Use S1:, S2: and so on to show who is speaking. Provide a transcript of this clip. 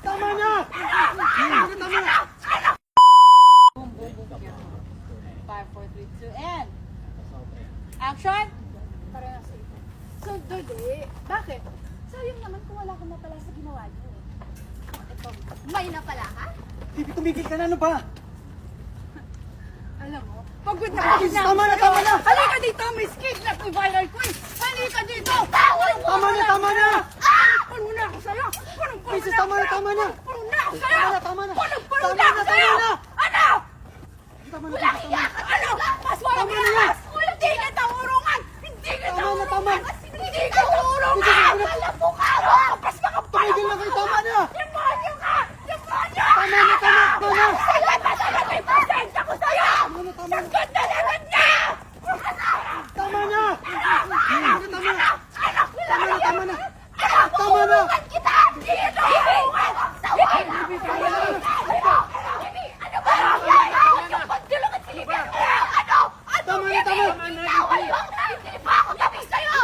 S1: Tama na! Tama na!
S2: 5, 4, 3, 2, and... Action!
S3: So, Dode, bakit? Sayang naman kung wala kang napala sa ginawa niyo. Ito, may napala ka?
S1: Bibi, tumigil ka na, ano ba?
S3: Alam mo, pagod na
S1: Please, tama na, tama na!
S3: Halika dito, Miss Kate, na-viral ko eh! Halika dito!
S1: Tama na, tama na!
S3: Puno na ako sa'yo! Punong-puno
S1: Princess, tama na, tama na!
S3: Puno na ako sa'yo!
S1: Tama na, tama na!
S3: Punong-puno
S1: Tama
S3: na ako
S1: na,
S3: sa'yo!
S1: tama na!
S3: Ano?
S1: Tama na,
S3: Wala
S1: tama
S3: kaya
S1: na!
S3: ka! Ano? Mas walang
S1: Tama na
S3: ilas! Hindi kita urungan! Hindi kita
S1: Tama na, tama
S3: urungan!
S1: na!
S3: Hindi kita urungan!
S1: Princess,
S3: Alam mo ka! Kapas mga
S1: Tumigil na kayo, tama na!
S3: demonyo ka! Demonyo!
S1: Tama na, tama na, tama na!
S3: Salat na talaga may pasensya ko sa'yo!
S1: Tama na, tama na!
S3: Sagot na naman niya!
S1: Tama na! Tama na, tama na!
S3: Anak,
S1: Tama na, tama na!
S3: Anak,
S1: Tama na!
S3: urungan kita! Dito! Urungan! Saway! Ano ba? Huwag yung pagdulungan silipin mo! Ano? Ano?
S1: Tama na, tama na!
S3: Ikaw ay yung hindi pa ako gabi sa'yo!